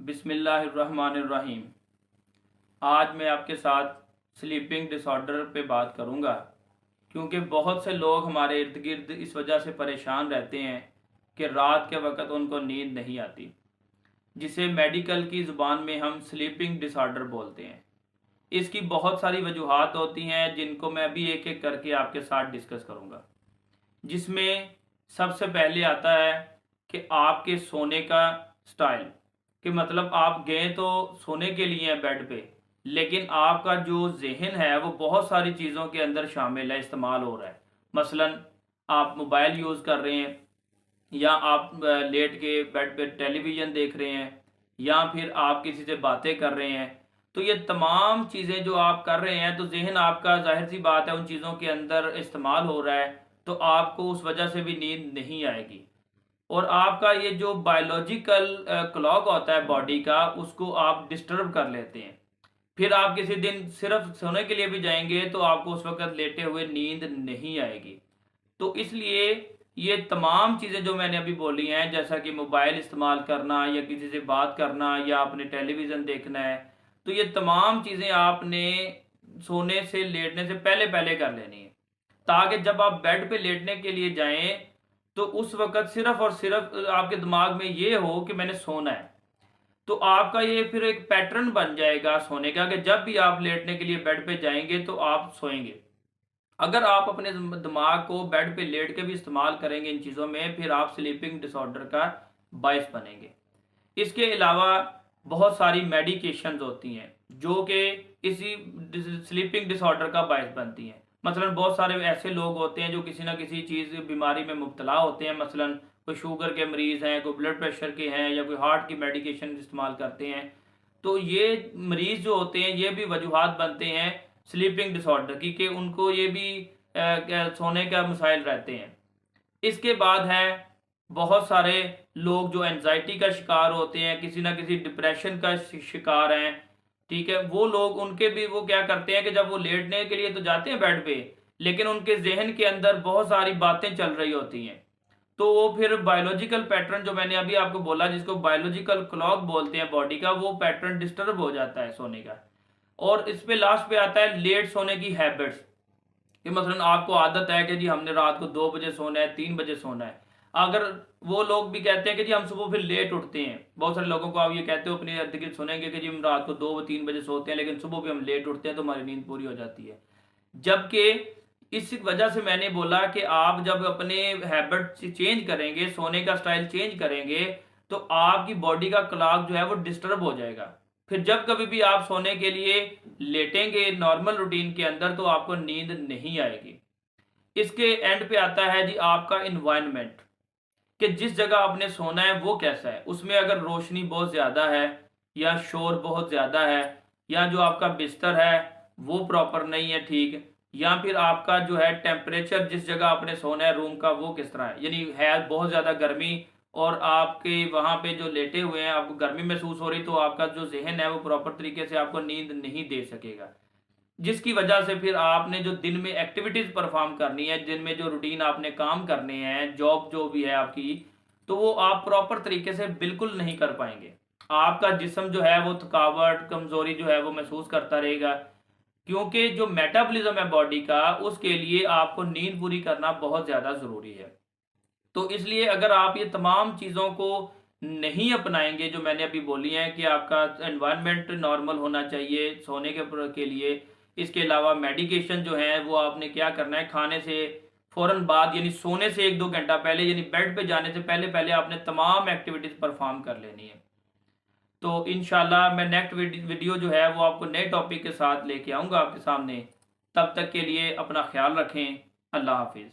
बिस्मिल्लाहिर्रहमानिर्रहीम। आज मैं आपके साथ स्लीपिंग डिसऑर्डर पे बात करूँगा, क्योंकि बहुत से लोग हमारे इर्द गिर्द इस वजह से परेशान रहते हैं कि रात के वक्त उनको नींद नहीं आती, जिसे मेडिकल की ज़ुबान में हम स्लीपिंग डिसऑर्डर बोलते हैं। इसकी बहुत सारी वजूहात होती हैं, जिनको मैं अभी एक एक करके आपके साथ डिस्कस करूँगा। जिसमें सबसे पहले आता है कि आपके सोने का स्टाइल, कि मतलब आप गए तो सोने के लिए हैं बेड पे, लेकिन आपका जो जहन है वो बहुत सारी चीज़ों के अंदर शामिल है, इस्तेमाल हो रहा है। मसलन आप मोबाइल यूज़ कर रहे हैं, या आप लेट के बेड पे टेलीविज़न देख रहे हैं, या फिर आप किसी से बातें कर रहे हैं। तो ये तमाम चीज़ें जो आप कर रहे हैं, तो जहन आपका ज़ाहिर सी बात है उन चीज़ों के अंदर इस्तेमाल हो रहा है, तो आपको उस वजह से भी नींद नहीं आएगी। और आपका ये जो बायोलॉजिकल क्लॉक होता है बॉडी का, उसको आप डिस्टर्ब कर लेते हैं। फिर आप किसी दिन सिर्फ सोने के लिए भी जाएंगे तो आपको उस वक्त लेटे हुए नींद नहीं आएगी। तो इसलिए ये तमाम चीज़ें जो मैंने अभी बोली हैं, जैसा कि मोबाइल इस्तेमाल करना, या किसी से बात करना, या आपने टेलीविज़न देखना है, तो ये तमाम चीज़ें आपने सोने से लेटने से पहले पहले कर लेनी है, ताकि जब आप बेड पे लेटने के लिए जाएं तो उस वक़्त सिर्फ़ और सिर्फ़ आपके दिमाग में ये हो कि मैंने सोना है। तो आपका ये फिर एक पैटर्न बन जाएगा सोने का, कि जब भी आप लेटने के लिए बेड पे जाएँगे तो आप सोएँगे। अगर आप अपने दिमाग को बेड पे लेट के भी इस्तेमाल करेंगे इन चीज़ों में, फिर आप स्लीपिंग डिसऑर्डर का बायस बनेंगे। इसके अलावा बहुत सारी मेडिकेशंस होती हैं जो कि इसी स्लीपिंग डिसऑर्डर का बायस बनती हैं। मसलन बहुत सारे ऐसे लोग होते हैं जो किसी ना किसी चीज़ बीमारी में मुब्तला होते हैं। मसलन कोई शुगर के मरीज़ हैं, कोई ब्लड प्रेशर के हैं, या कोई हार्ट की मेडिकेशन इस्तेमाल करते हैं। तो ये मरीज़ जो होते हैं, ये भी वजूहात बनते हैं स्लीपिंग डिसऑर्डर की, कि उनको ये भी सोने का मसाइल रहते हैं। इसके बाद है बहुत सारे लोग जो एंजाइटी का शिकार होते हैं, किसी ना किसी डिप्रेशन का शिकार हैं। ठीक है, वो लोग, उनके भी वो क्या करते हैं कि जब वो लेटने के लिए तो जाते हैं बेड पे, लेकिन उनके जहन के अंदर बहुत सारी बातें चल रही होती हैं। तो वो फिर बायोलॉजिकल पैटर्न जो मैंने अभी आपको बोला, जिसको बायोलॉजिकल क्लॉक बोलते हैं बॉडी का, वो पैटर्न डिस्टर्ब हो जाता है सोने का। और इस पे लास्ट पे आता है लेट सोने की हैबिट्स, कि मसलन आपको आदत है कि जी हमने रात को 2 बजे सोना है, 3 बजे सोना है। अगर वो लोग भी कहते हैं कि जी हम सुबह फिर लेट उठते हैं, बहुत सारे लोगों को आप ये कहते हो अपने इर्द गिर्द सुनेंगे कि जी हम रात को 2-3 बजे सोते हैं, लेकिन सुबह भी हम लेट उठते हैं तो हमारी नींद पूरी हो जाती है। जबकि इस वजह से मैंने बोला कि आप जब अपने हैबिट चेंज करेंगे, सोने का स्टाइल चेंज करेंगे, तो आपकी बॉडी का क्लॉक जो है वो डिस्टर्ब हो जाएगा। फिर जब कभी भी आप सोने के लिए लेटेंगे नॉर्मल रूटीन के अंदर, तो आपको नींद नहीं आएगी। इसके एंड पे आता है जी आपका इन्वायरमेंट, कि जिस जगह आपने सोना है वो कैसा है। उसमें अगर रोशनी बहुत ज़्यादा है, या शोर बहुत ज़्यादा है, या जो आपका बिस्तर है वो प्रॉपर नहीं है ठीक, या फिर आपका जो है टेम्परेचर जिस जगह आपने सोना है रूम का, वो किस तरह है, यानी है बहुत ज़्यादा गर्मी और आपके वहाँ पे जो लेटे हुए हैं आपको गर्मी महसूस हो रही, तो आपका जो जहन है वो प्रॉपर तरीके से आपको नींद नहीं दे सकेगा। जिसकी वजह से फिर आपने जो दिन में एक्टिविटीज़ परफॉर्म करनी है, दिन में जो रूटीन आपने काम करने हैं, जॉब जो भी है आपकी, तो वो आप प्रॉपर तरीके से बिल्कुल नहीं कर पाएंगे। आपका जिस्म जो है वो थकावट, कमज़ोरी जो है वो महसूस करता रहेगा, क्योंकि जो मेटाबॉलिज्म है बॉडी का, उसके लिए आपको नींद पूरी करना बहुत ज़्यादा ज़रूरी है। तो इसलिए अगर आप ये तमाम चीज़ों को नहीं अपनाएंगे जो मैंने अभी बोली हैं, कि आपका एनवायरनमेंट नॉर्मल होना चाहिए सोने के लिए। इसके अलावा मेडिकेशन जो है वो आपने क्या करना है, खाने से फ़ौरन बाद, यानी सोने से 1-2 घंटा पहले, यानी बेड पे जाने से पहले पहले आपने तमाम एक्टिविटीज़ परफॉर्म कर लेनी है। तो इंशाल्लाह मैं नेक्स्ट वीडियो जो है वो आपको नए टॉपिक के साथ लेके आऊँगा आपके सामने। तब तक के लिए अपना ख्याल रखें। अल्लाह हाफिज़।